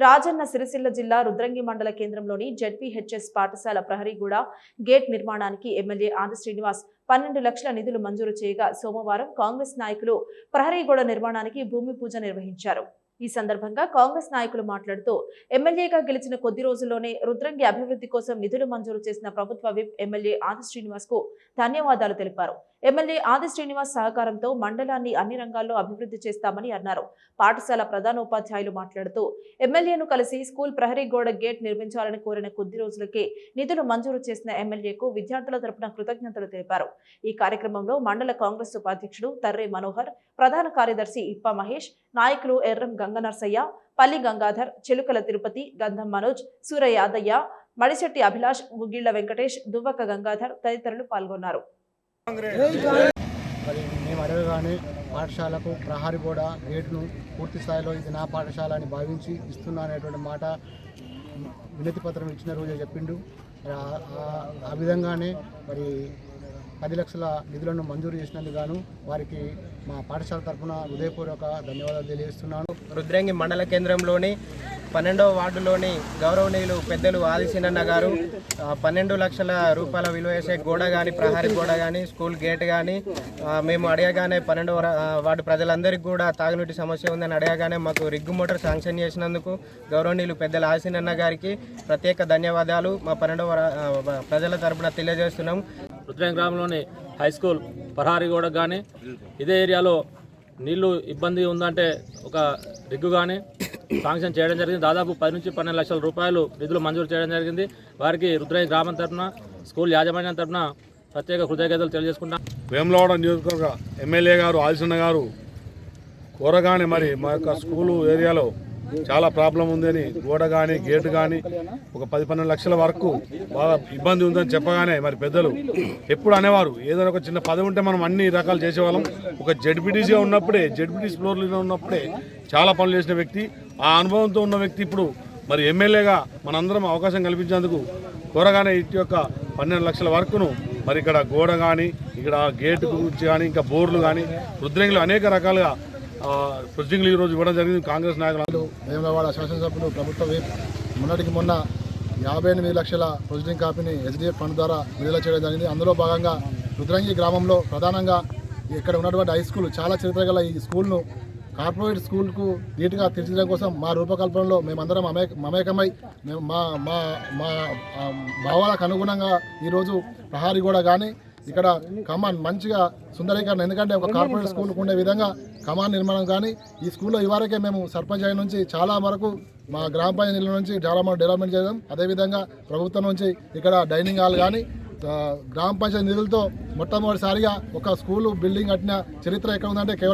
రాజన్న సిరిసిల్ల జిల్లా రుద్రంగి మండల కేంద్రంలోని జెడ్పీహెచ్ఎస్ పాఠశాల ప్రహరీగూడ గేట్ నిర్మాణానికి ఎమ్మెల్యే ఆది శ్రీనివాస్ 12 లక్షల నిధులు మంజూరు చేయగా సోమవారం కాంగ్రెస్ నాయకులు ప్రహరీగూడ నిర్మాణానికి భూమి పూజ నిర్వహించారు. ఈ సందర్భంగా కాంగ్రెస్ నాయకులు మాట్లాడుతూ ఎమ్మెల్యేగా గెలిచిన కొద్ది రోజుల్లోనే రుద్రంగి అభివృద్ధి కోసం నిధులు మంజూరు చేసిన ప్రభుత్వ విప్ ఎమ్మెల్యే ఆది శ్రీనివాస్ కు ధన్యవాదాలు తెలిపారు. ఎమ్మెల్యే ఆది శ్రీనివాస్ సహకారంతో మండలాన్ని అన్ని రంగాల్లో అభివృద్ధి చేస్తామని అన్నారు. పాఠశాల ప్రధానోపాధ్యాయులు మాట్లాడుతూ ఎమ్మెల్యేను కలిసి స్కూల్ ప్రహరీ గోడ గేట్ నిర్మించాలని కోరిన కొద్ది రోజులకే నిధులు మంజూరు చేసిన ఎమ్మెల్యేకు విద్యార్థుల తరపున కృతజ్ఞతలు తెలిపారు. ఈ కార్యక్రమంలో మండల కాంగ్రెస్ ఉపాధ్యక్షుడు తర్రే మనోహర్, ప్రధాన కార్యదర్శి ఇప్ప మహేష్, నాయకులు ఎర్రం గంగనర్సయ్య, పల్లి గంగాధర్, చెలుకల తిరుపతి, గంధం మనోజ్, సూర యాదయ్య, మడిశెట్టి అభిలాష్, గుగ్గిళ్ల వెంకటేష్, దువ్వక గంగాధర్ తదితరులు పాల్గొన్నారు. మరి మేము అడగగానే పాఠశాలకు ప్రహరీ గోడ గేట్ను పూర్తి స్థాయిలో ఇది నా పాఠశాల అని భావించి ఇస్తున్నా అనేటువంటి మాట వినతి పత్రం ఇచ్చిన రోజే చెప్పిండు. ఆ విధంగానే మరి 10 లక్షల నిధులను మంజూరు చేసినందుకు గాను వారికి మా పాఠశాల తరఫున హృదయపూర్వక ధన్యవాదాలు తెలియజేస్తున్నాను. రుద్రంగి మండల కేంద్రంలోని 12వ వార్డులోని గౌరవనీయులు పెద్దలు ఆదిశీనన్న గారు 12 లక్షల రూపాయల విలువ చేసే గోడ కానీ, ప్రహరీ గోడ కానీ, స్కూల్ గేట్ కానీ మేము అడగగానే 12వ వార్డు ప్రజలందరికీ కూడా తాగునీటి సమస్య ఉందని అడగగానే మాకు రిగ్గు మోటార్ శాంక్షన్ చేసినందుకు గౌరవనీయులు పెద్దలు ఆదిశీనన్న గారికి ప్రత్యేక ధన్యవాదాలు మా 12వ ప్రజల తరపున తెలియజేస్తున్నాం. రుద్రంగి గ్రామంలోని హై స్కూల్ ప్రహరీ గోడ కానీ, ఇదే ఏరియాలో నీళ్లు ఇబ్బంది ఉందంటే ఒక రిగ్గు కానీ శాంక్షన్ చేయడం జరిగింది. దాదాపు 10 నుంచి 12 లక్షల రూపాయలు నిధులు మంజూరు చేయడం జరిగింది. వారికి రుద్రంగి గ్రామం తరఫున, స్కూల్ యాజమాన్యం తరఫున ప్రత్యేక కృతజ్ఞతలు తెలియజేసుకుంటాం. వేములవాడ నియోజకవర్గ ఎమ్మెల్యే గారు ఆదిశన్న గారు కోరగానే మరి మా యొక్క స్కూలు ఏరియాలో చాలా ప్రాబ్లం ఉందని గోడ కానీ గేటు కానీ ఒక 10-12 లక్షల వరకు బాగా ఇబ్బంది ఉందని చెప్పగానే మరి పెద్దలు ఎప్పుడు అనేవారు ఏదైనా ఒక చిన్న పదవి ఉంటే మనం అన్ని రకాలు చేసేవాళ్ళం. ఒక జెడ్పీటీసీగా ఉన్నప్పుడే, జెడ్పీటీసీ ఫ్లోర్లో ఉన్నప్పుడే చాలా పనులు చేసిన వ్యక్తి, ఆ అనుభవంతో ఉన్న వ్యక్తి ఇప్పుడు మరి ఎమ్మెల్యేగా మనందరం అవకాశం కల్పించేందుకు కోరగానే ఇటు యొక్క 12 లక్షల వరకును మరి ఇక్కడ గోడ కానీ, ఇక్కడ గేటు గురించి కానీ, ఇంకా బోర్లు కానీ రుద్రంగిలో అనేక రకాలుగా ప్రొసీడింగ్లు ఈరోజు ఇవ్వడం జరిగింది. కాంగ్రెస్ నాయకులు వేములవాడ శాసనసభ్యులు ప్రభుత్వ విప్ మొన్న 58 లక్షల ప్రొసీడింగ్ కాపీని ఎస్డిఎఫ్ ఫండ్ ద్వారా విడుదల చేయడం జరిగింది. అందులో భాగంగా రుద్రంగి గ్రామంలో ప్రధానంగా ఇక్కడ ఉన్నటువంటి హై స్కూల్ చాలా చరిత్ర గల ఈ స్కూల్ను కార్పొరేట్ స్కూల్కు నీట్గా తీర్చిదిద్దడం కోసం మా రూపకల్పనలో మేమందరం మమేకమై మేము మా మా మా భావాలకు అనుగుణంగా ఈరోజు ప్రహరీ గోడ కానీ, ఇక్కడ కమాన్ మంచిగా సుందరీకరణ, ఎందుకంటే ఒక కార్పొరేట్ స్కూల్కు ఉండే విధంగా కమాన్ నిర్మాణం కానీ, ఈ స్కూల్లో ఇవరకే మేము సర్పంచ్ అయిన నుంచి చాలా వరకు మా గ్రామ పంచాయతీ నిధుల నుంచి చాలా వరకు డెవలప్మెంట్ చేయడం, అదేవిధంగా ప్రభుత్వం నుంచి ఇక్కడ డైనింగ్ హాల్ కానీ గ్రామ పంచాయతీ నిధులతో మొట్టమొదటిసారిగా ఒక స్కూలు బిల్డింగ్ కట్టిన చరిత్ర ఎక్కడ ఉందంటే కేవలం